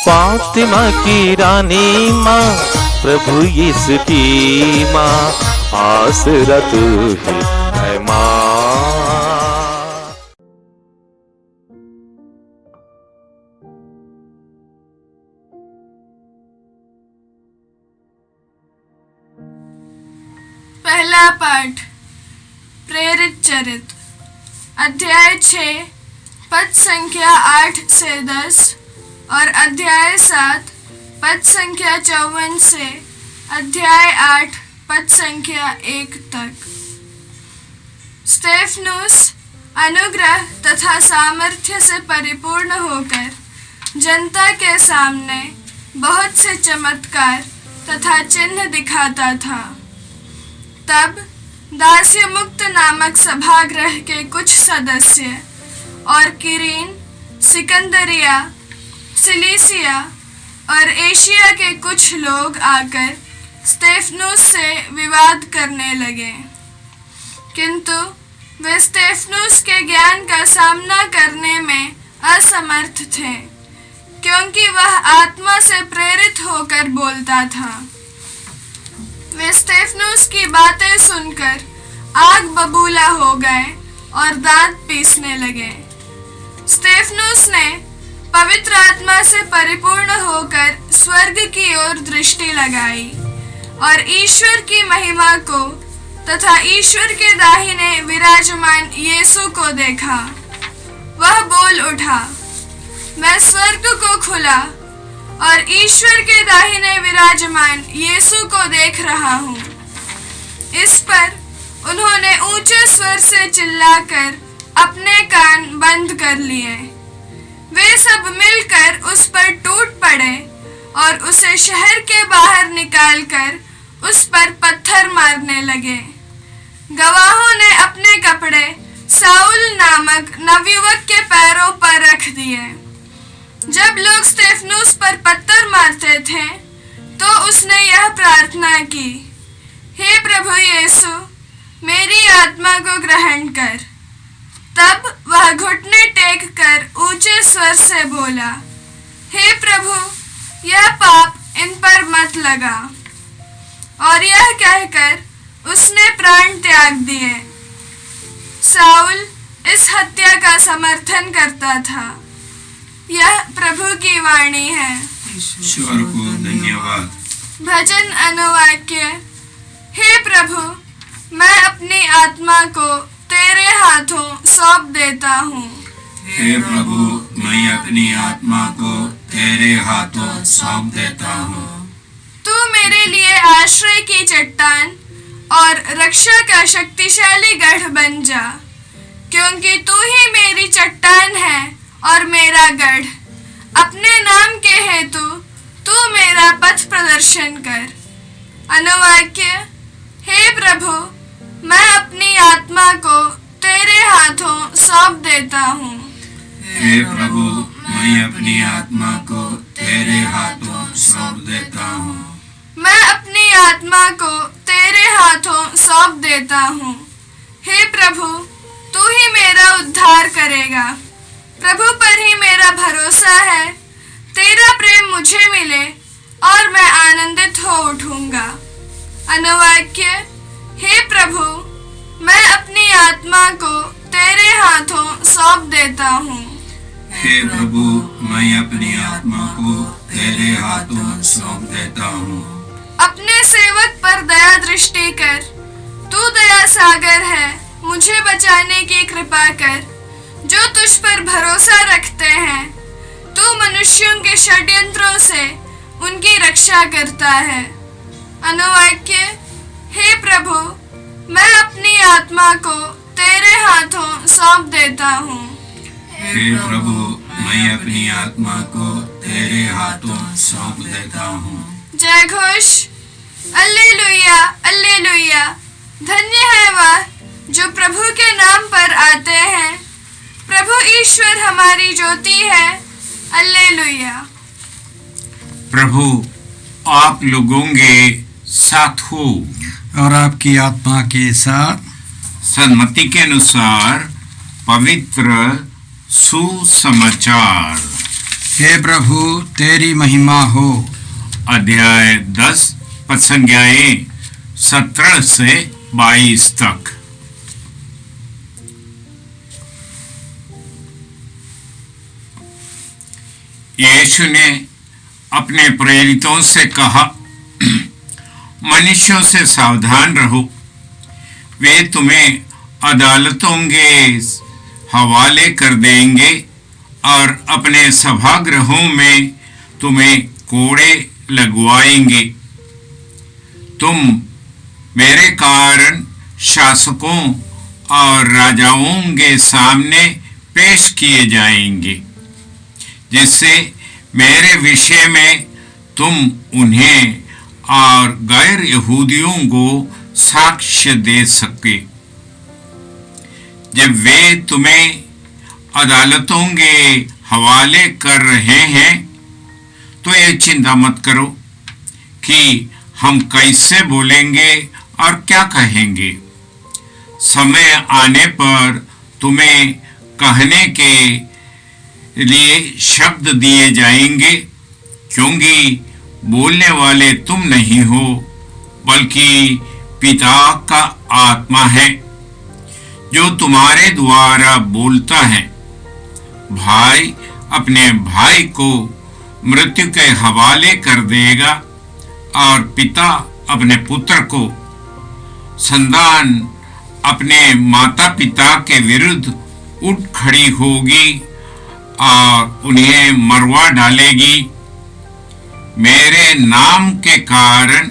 फातिमा की रानी माँ, प्रभु यीशु की माँ, आसरा तू ही है माँ। पहला पाठ प्रेरित चरित्र, अध्याय 6 पद संख्या 8 से 10 और अध्याय 7 पद संख्या 54 से अध्याय 8 पद संख्या 1 तक। स्तेफनुस अनुग्रह तथा सामर्थ्य से परिपूर्ण होकर जनता के सामने बहुत से चमत्कार तथा चिन्ह दिखाता था। तब दास्य मुक्त नामक सभागृह के कुछ सदस्य और किरीन, सिकंदरिया, सिलीसिया और एशिया के कुछ लोग आकर स्तेफनुस से विवाद करने लगे, किंतु वे स्तेफनुस के ज्ञान का सामना करने में असमर्थ थे, क्योंकि वह आत्मा से प्रेरित होकर बोलता था। वे स्तेफनुस की बातें सुनकर आग बबूला हो गए और दांत पीसने लगे। स्तेफनुस ने पवित्र आत्मा से परिपूर्ण होकर स्वर्ग की ओर दृष्टि लगाई और ईश्वर की महिमा को तथा ईश्वर के दाहिने विराजमान यीशु को देखा। वह बोल उठा, मैं स्वर्ग को खुला और ईश्वर के दाहिने विराजमान यीशु को देख रहा हूँ। इस पर उन्होंने ऊंचे स्वर से चिल्लाकर अपने कान बंद कर लिए। वे सब मिलकर उस पर टूट पड़े और उसे शहर के बाहर निकालकर उस पर पत्थर मारने लगे। गवाहों ने अपने कपड़े साउल नामक नवयुवक के पैरों पर रख दिए। जब लोग स्तेफनुस पर पत्थर मारते थे तो उसने यह प्रार्थना की, हे प्रभु यीशु, मेरी आत्मा को ग्रहण कर। तब वह घुटने टेक कर ऊंचे स्वर से बोला, हे प्रभु, यह पाप इन पर मत लगा। और यह कहकर उसने प्राण त्याग दिए। साउल इस हत्या का समर्थन करता था। यह प्रभु की वाणी है। ईश्वर को धन्यवाद। भजन अनुवाक्य। हे प्रभु, मैं अपनी आत्मा को तेरे हाथों सौंप देता हूँ। हे प्रभु, मैं अपनी आत्मा को तेरे हाथों सौंप देता हूँ। तू मेरे लिए आश्रय की चट्टान और रक्षा का शक्तिशाली गढ़ बन जा, क्योंकि तू ही मेरी चट्टान है और मेरा गढ़। अपने नाम के हेतु तू मेरा पथ प्रदर्शन कर। अनुवाक्य। हे प्रभु, मैं अपनी आत्मा को तेरे हाथों सौंप देता हूँ। हे प्रभु, मैं अपनी आत्मा को तेरे हाथों सौंप देता हूँ। मैं अपनी आत्मा को तेरे हाथों सौंप देता हूँ। हे प्रभु, तू ही मेरा उद्धार करेगा। प्रभु पर ही मेरा भरोसा है। तेरा प्रेम मुझे मिले और मैं आनंदित हो उठूंगा। अनुवाक्य। हे प्रभु, मैं अपनी आत्मा को तेरे हाथों सौंप देता हूँ। हे प्रभु, मैं अपनी आत्मा को तेरे हाथों सौंप देता हूँ। अपने सेवक पर दया दृष्टि कर। तू दया सागर है, मुझे बचाने की कृपा कर। जो तुझ पर भरोसा रखते हैं, तू मनुष्यों के षड्यंत्रों से उनकी रक्षा करता है। अनुवाक्य। हे प्रभु, मैं अपनी आत्मा को तेरे हाथों सौंप देता हूँ। हे प्रभु, मैं अपनी आत्मा को तेरे हाथों सौंप देता हूँ। जय घोष। Alleluia, alleluia. धन्य है वह जो प्रभु के नाम पर आते हैं। प्रभु ईश्वर हमारी ज्योति है। अल्लेलुया। प्रभु आप लोगों के साथ हो और आपकी आत्मा के साथ। सन्मति के अनुसार पवित्र सुसमाचार। हे प्रभु तेरी महिमा हो। अध्याय 10 पद संज्ञाएं 17 से 22 तक। यीशु ने अपने प्रेरितों से कहा, मनुष्यों से सावधान रहो, वे तुम्हें अदालतों के हवाले कर देंगे और अपने सभागृहों में तुम्हें कोड़े लगवाएंगे। तुम मेरे कारण शासकों और राजाओं के सामने पेश किए जाएंगे, जिससे मेरे विषय में तुम उन्हें और गैर यहूदियों को साक्ष्य दे सके। जब वे तुम्हें अदालतों के हवाले कर रहे हैं तो ये चिंता मत करो कि हम कैसे बोलेंगे और क्या कहेंगे। समय आने पर तुम्हें कहने के लिए शब्द दिए जाएंगे, क्योंकि बोलने वाले तुम नहीं हो बल्कि पिता का आत्मा है जो तुम्हारे द्वारा बोलता है। भाई अपने भाई को मृत्यु के हवाले कर देगा और पिता अपने पुत्र को। संतान अपने माता पिता के विरुद्ध उठ खड़ी होगी और उन्हें मरवा डालेगी। मेरे नाम के कारण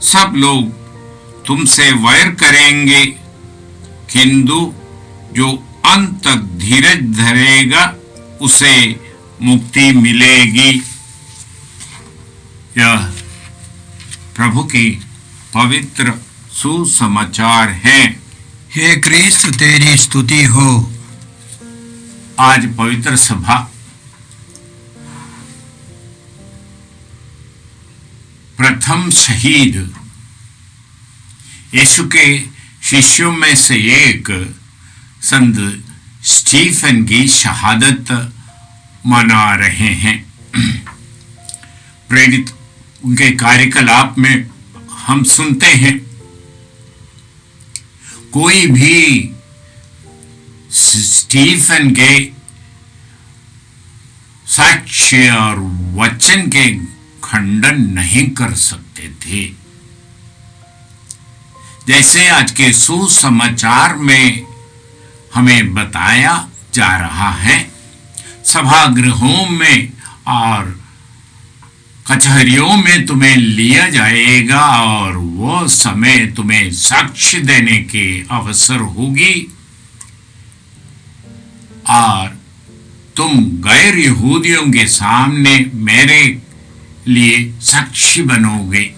सब लोग तुमसे वैर करेंगे, किंतु जो अंत तक धीरज धरेगा उसे मुक्ति मिलेगी। यह प्रभु की पवित्र सुसमाचार है। हे क्रिस्त तेरी स्तुति हो। आज पवित्र सभा प्रथम शहीद यीशु के शिष्यों में से एक संत स्टीफन की शहादत मना रहे हैं। प्रेरित उनके कार्यकलाप में हम सुनते हैं, कोई भी स्टीफन के साक्ष्य और वचन के खंडन नहीं कर सकते थे। जैसे आज के सुसमाचार में हमें बताया जा रहा है, सभागृहों में और कचहरियों में तुम्हें लिया जाएगा और वो समय तुम्हें साक्ष्य देने के अवसर होगी और तुम गैर यहूदियों के सामने मेरे लिए साक्षी बनोगे।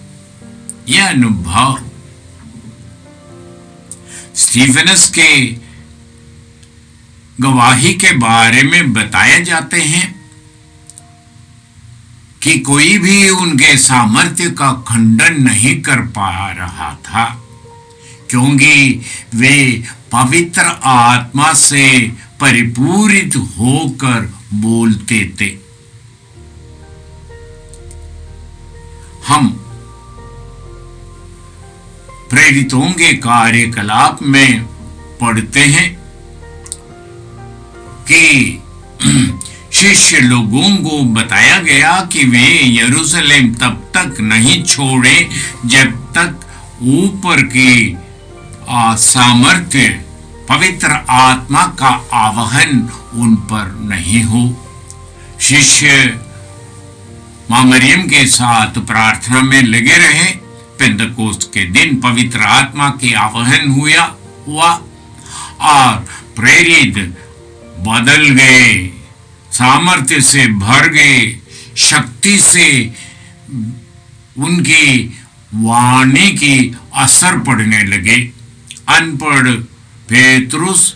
यह अनुभव स्टीफनस के गवाही के बारे में बताए जाते हैं कि कोई भी उनके सामर्थ्य का खंडन नहीं कर पा रहा था, क्योंकि वे पवित्र आत्मा से परिपूरित होकर बोलते थे। हम प्रेरितों के कार्यकलाप में पढ़ते हैं कि शिष्य लोगों को बताया गया कि वे यरूशलेम तब तक नहीं छोड़े जब तक ऊपर की सामर्थ्य पवित्र आत्मा का आवाहन उन पर नहीं हो। शिष्य मां मरियम के साथ प्रार्थना में लगे रहे। पेंतकोस्त के दिन पवित्र आत्मा के आवाहन हुआ और प्रेरित बदल गए, सामर्थ्य से भर गए, शक्ति से उनकी वाणी की असर पड़ने लगे। अनपढ़ पेतरुस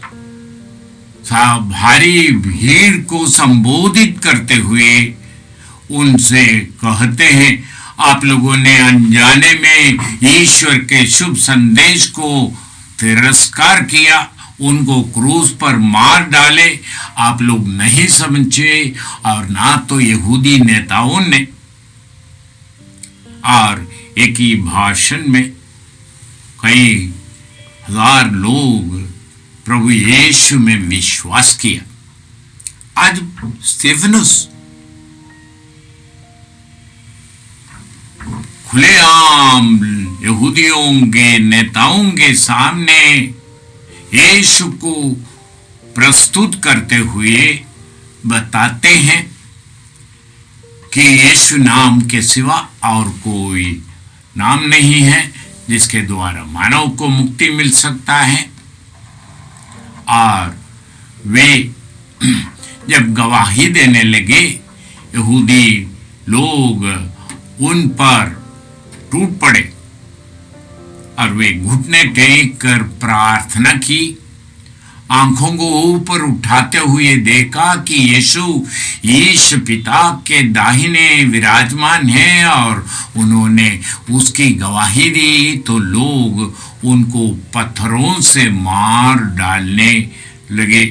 भारी भीड़ को संबोधित करते हुए उनसे कहते हैं, आप लोगों ने अनजाने में ईश्वर के शुभ संदेश को तिरस्कार किया उनको क्रूस पर मार डाले, आप लोग नहीं समझे, और ना तो यहूदी नेताओं ने। और एक ही भाषण में कई हजार लोग प्रभु यीशु में विश्वास किया। आज स्तेफनुस खुलेआम यहूदियों के नेताओं के सामने यीशु को प्रस्तुत करते हुए बताते हैं कि यीशु नाम के सिवा और कोई नाम नहीं है जिसके द्वारा मानव को मुक्ति मिल सकता है। और वे जब गवाही देने लगे, यहूदी लोग उन पर टूट पड़े और वे घुटने टेक कर प्रार्थना की। आंखों को ऊपर उठाते हुए देखा कि यीशु ईश पिता के दाहिने विराजमान है, और उन्होंने उसकी गवाही दी तो लोग उनको पत्थरों से मार डालने लगे।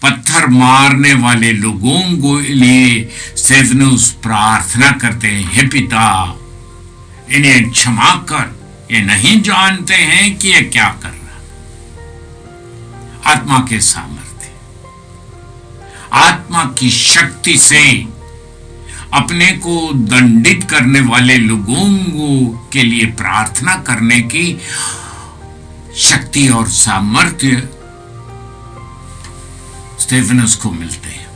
पत्थर मारने वाले लोगों को लिए स्तेफनुस प्रार्थना करते हैं, हे पिता, इन्हें क्षमा कर, ये नहीं जानते हैं कि ये क्या कर रहा। आत्मा के सामर्थ्य, आत्मा की शक्ति से अपने को दंडित करने वाले लोगों के लिए प्रार्थना करने की शक्ति और सामर्थ्य स्तेफनुस को मिलते हैं।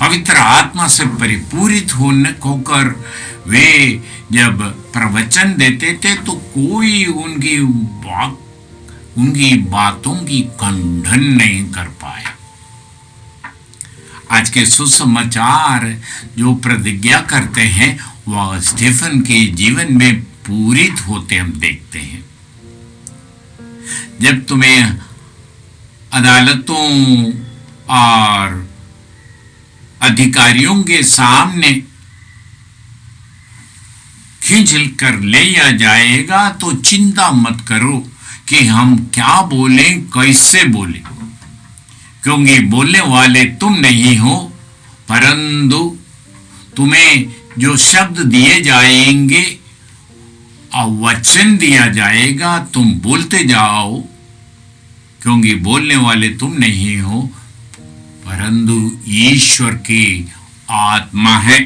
पवित्र आत्मा से परिपूरित होकर वे जब प्रवचन देते थे तो कोई उनकी बातों की खंडन नहीं कर पाया। आज के सुसमाचार जो प्रतिज्ञा करते हैं वह स्टेफन के जीवन में पूरित होते हम देखते हैं। जब तुम्हें अदालतों और अधिकारियों के सामने खींच कर ले जाएगा तो चिंता मत करो कि हम क्या बोलें, कैसे बोलें, क्योंकि बोलने वाले तुम नहीं हो, परंतु तुम्हें जो शब्द दिए जाएंगे और वचन दिया जाएगा तुम बोलते जाओ, क्योंकि बोलने वाले तुम नहीं हो परंतु ईश्वर की आत्मा है।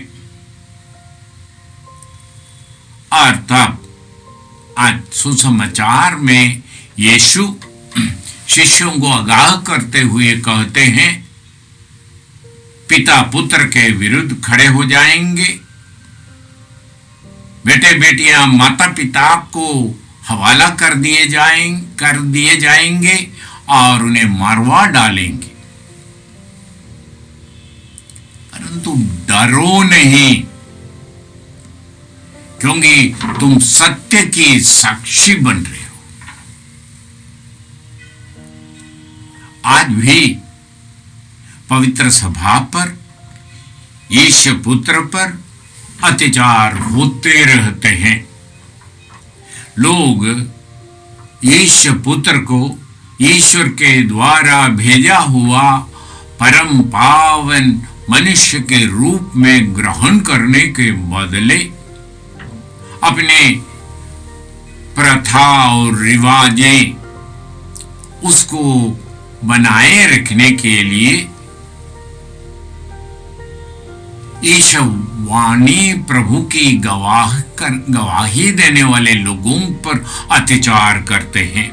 और तब आज सुसमाचार में यीशु शिष्यों को आगाह करते हुए कहते हैं, पिता पुत्र के विरुद्ध खड़े हो जाएंगे, बेटे बेटियां माता पिता को हवाला कर दिए जाएंगे और उन्हें मरवा डालेंगे, परंतु डरो नहीं, क्योंकि तुम सत्य की साक्षी बन रहे हो। आज भी पवित्र सभा पर, ईश्वर पुत्र पर अत्याचार होते रहते हैं। लोग ईश्वर पुत्र को ईश्वर के द्वारा भेजा हुआ परम पावन मनुष्य के रूप में ग्रहण करने के बदले अपने प्रथा और रिवाजें उसको बनाए रखने के लिए ईश्वर वाणी प्रभु की गवाही देने वाले लोगों पर अत्याचार करते हैं।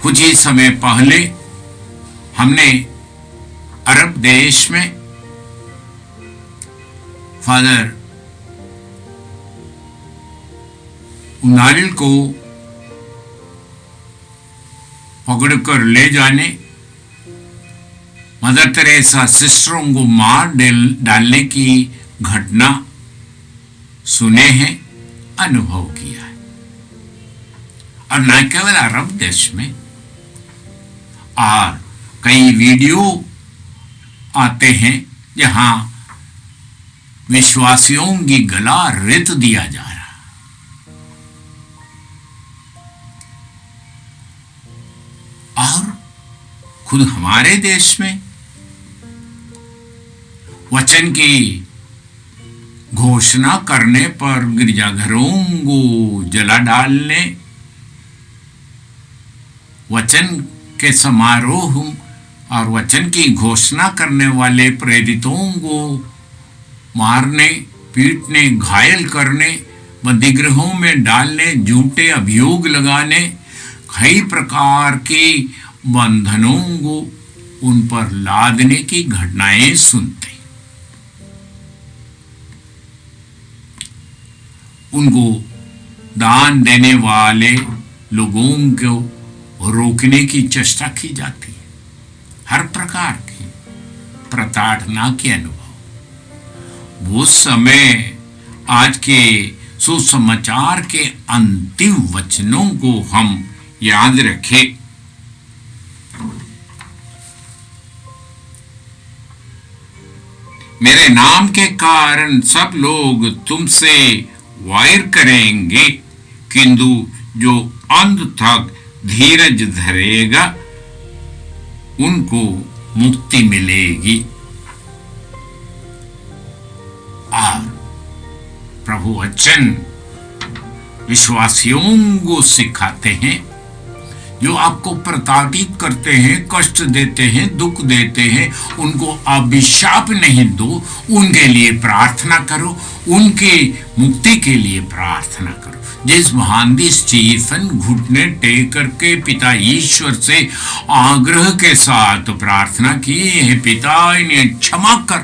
कुछ ही समय पहले हमने अरब देश में फादर उनारिल को पकड़कर ले जाने, मदर तेरेसा सिस्टरों को मार डालने की घटना सुने हैं, अनुभव किया है। और न केवल अरब देश में, और कई वीडियो आते हैं जहां विश्वासियों की गला रेत दिया जा रहा। खुद हमारे देश में वचन की घोषणा करने पर गिरजाघरों को जला डालने, वचन के समारोह और वचन की घोषणा करने वाले प्रेरितों को मारने, पीटने, घायल करने, बंदीगृहों में डालने, झूठे अभियोग लगाने, कई प्रकार के बंधनों को उन पर लादने की घटनाएं सुनते। उनको दान देने वाले लोगों को रोकने की चेष्टा की जाती है। हर प्रकार की प्रताड़ना के अनुभव। वो समय आज के सुसमाचार के अंतिम वचनों को हम याद रखें। मेरे नाम के कारण सब लोग तुमसे वैर करेंगे, किंतु जो अंत तक धीरज धरेगा उनको मुक्ति मिलेगी। और प्रभु वचन विश्वासियों को सिखाते हैं, जो आपको प्रताड़ित करते हैं, कष्ट देते हैं, दुख देते हैं, उनको अभिशाप नहीं दो, उनके लिए प्रार्थना करो, उनके मुक्ति के लिए प्रार्थना करो। जिस महांदी स्टीफन घुटने टेक करके पिता ईश्वर से आग्रह के साथ प्रार्थना की, हे पिता इन्हें क्षमा कर,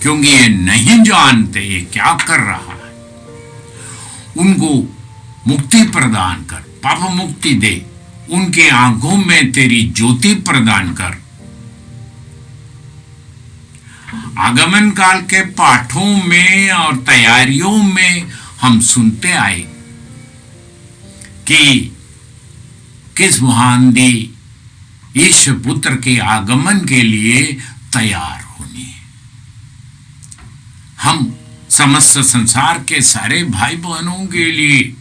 क्योंकि ये नहीं जानते ये क्या कर रहा है। उनको मुक्ति प्रदान कर, पाप मुक्ति दे, उनके आंखों में तेरी ज्योति प्रदान कर। आगमन काल के पाठों में और तैयारियों में हम सुनते आए कि किस महांदी ईश्वर पुत्र के आगमन के लिए तैयार होने। हम समस्त संसार के सारे भाई बहनों के लिए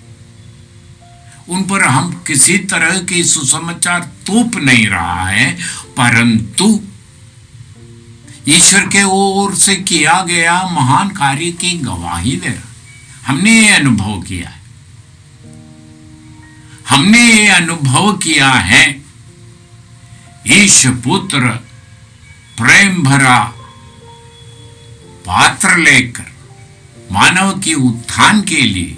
उन पर हम किसी तरह की सुसमाचार तोप नहीं रहा है, परंतु ईश्वर के ओर से किया गया महान कार्य की गवाही दे रहा। हमने ये अनुभव किया है, हमने ये अनुभव किया है, ईश्वर पुत्र प्रेम भरा पात्र लेकर मानव के उत्थान के लिए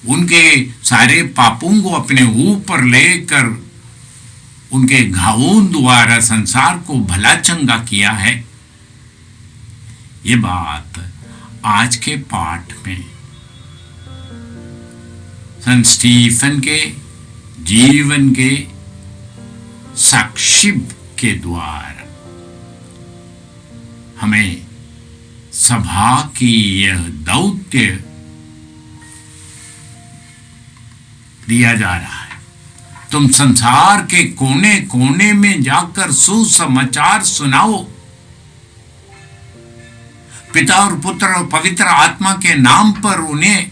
उनके सारे पापों को अपने ऊपर लेकर उनके घावों द्वारा संसार को भला चंगा किया है। ये बात आज के पाठ में संत स्टीफन के जीवन के साक्षी के द्वारा हमें सभा की यह दौत्य दिया जा रहा है। तुम संसार के कोने कोने में जाकर सुसमाचार सुनाओ, पिता और पुत्र और पवित्र आत्मा के नाम पर उन्हें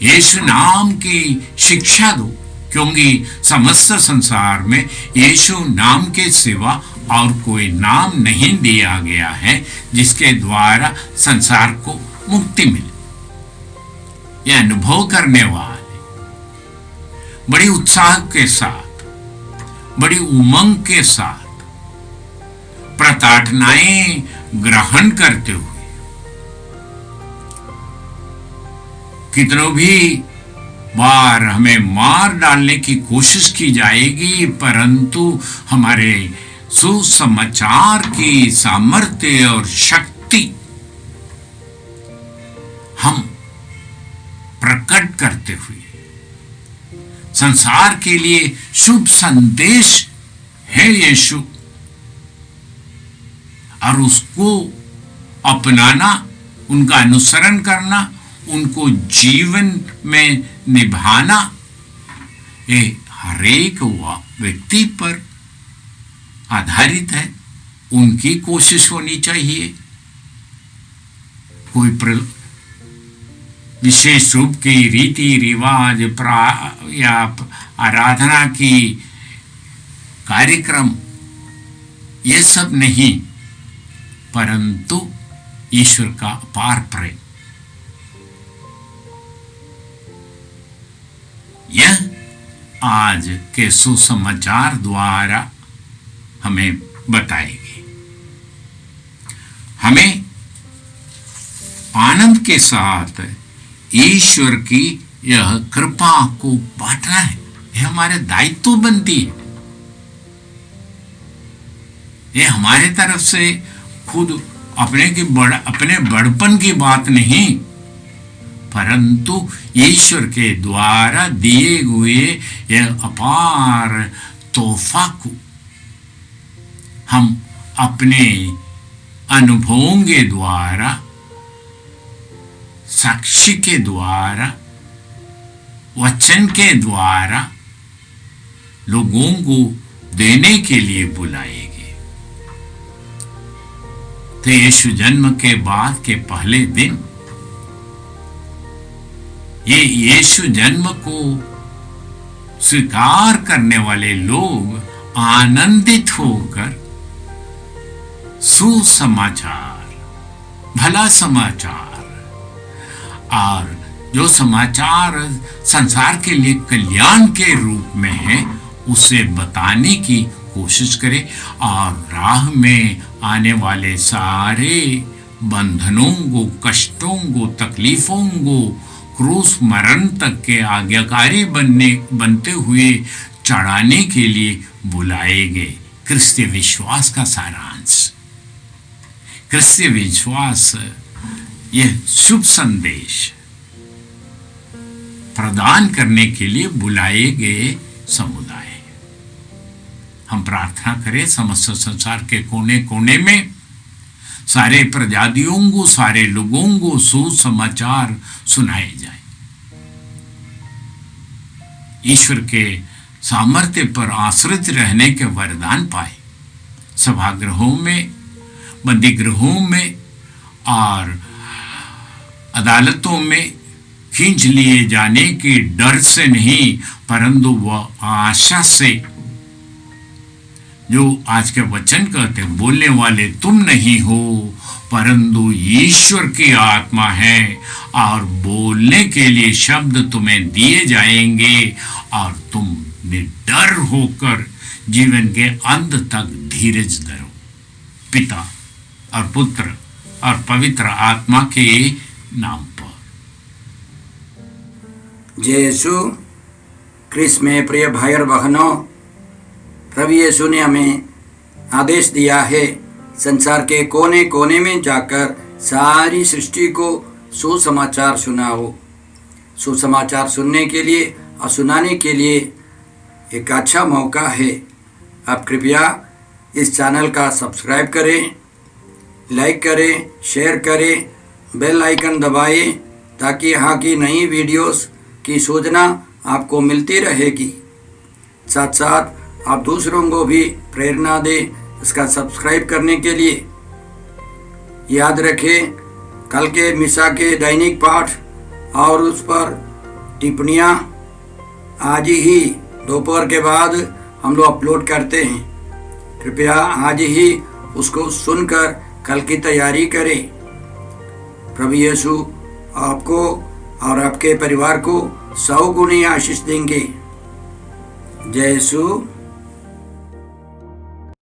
यीशु नाम की शिक्षा दो, क्योंकि समस्त संसार में यीशु नाम के सिवा और कोई नाम नहीं दिया गया है जिसके द्वारा संसार को मुक्ति मिले। यह अनुभव करने वाले बड़ी उत्साह के साथ, बड़ी उमंग के साथ प्रार्थनाएं ग्रहण करते हुए कितनों भी बार हमें मार डालने की कोशिश की जाएगी, परंतु हमारे सुसमाचार की सामर्थ्य और शक्ति हम प्रकट करते हुए संसार के लिए शुभ संदेश है यीशु, और उसको अपनाना, उनका अनुसरण करना, उनको जीवन में निभाना, ये हर एक व्यक्ति पर आधारित है। उनकी कोशिश होनी चाहिए। कोई विशेष रूप की रीति रिवाज या आराधना की कार्यक्रम, ये सब नहीं, परंतु ईश्वर का अपार प्रेम। यह आज के सुसमाचार द्वारा हमें बताएगी। हमें आनंद के साथ ईश्वर की यह कृपा को बांटना है। यह हमारे दायित्व बनती है। यह हमारे तरफ से खुद अपने बड़पन की बात नहीं, परंतु ईश्वर के द्वारा दिए हुए यह अपार तोहफा को हम अपने अनुभवों के द्वारा, साक्षी के द्वारा, वचन के द्वारा लोगों को देने के लिए बुलाएंगे। तो यीशु जन्म के बाद के पहले दिन ये यीशु जन्म को स्वीकार करने वाले लोग आनंदित होकर सुसमाचार, भला समाचार, और जो समाचार संसार के लिए कल्याण के रूप में है उसे बताने की कोशिश करें, और राह में आने वाले सारे बंधनों को, कष्टों को, तकलीफों को क्रूस मरण तक के आज्ञाकारी बनते हुए चढ़ाने के लिए बुलाए गए। क्रिस्तीय विश्वास का सारांश, क्रिस्तीय विश्वास, यह शुभ संदेश प्रदान करने के लिए बुलाए गए समुदाय। हम प्रार्थना करें समस्त संसार के कोने कोने में सारे प्रजातियों को, सारे लोगों को सुसमाचार सुनाए जाए। ईश्वर के सामर्थ्य पर आश्रित रहने के वरदान पाए। सभागृहों में, बंदी गृहों में और अदालतों में खींच लिए जाने के डर से नहीं, परंतु वह आशा से, जो आज के वचन कहते हैं, बोलने वाले तुम नहीं हो परंतु ईश्वर की आत्मा है, और बोलने के लिए शब्द तुम्हें दिए जाएंगे और तुम निडर होकर जीवन के अंत तक धीरज धरो। पिता और पुत्र और पवित्र आत्मा के नाम पर। जय यीशु क्रिस्त में प्रिय भाई और बहनों, प्रभु यीशु ने हमें आदेश दिया है संसार के कोने कोने में जाकर सारी सृष्टि को सुसमाचार सुनाओ। सुसमाचार सुनने के लिए और सुनाने के लिए एक अच्छा मौका है। आप कृपया इस चैनल का सब्सक्राइब करें, लाइक करें, शेयर करें, बेल आइकन दबाएं, ताकि यहाँ की नई वीडियोस की सूचना आपको मिलती रहेगी। साथ साथ आप दूसरों को भी प्रेरणा दें इसका सब्सक्राइब करने के लिए। याद रखें, कल के मिसा के दैनिक पाठ और उस पर टिप्पणियाँ आज ही दोपहर के बाद हम लोग अपलोड करते हैं। कृपया आज ही उसको सुनकर कल की तैयारी करें। प्रभु यीशु आपको और आपके परिवार को 100 गुनी आशीष देंगे। जय यीशु।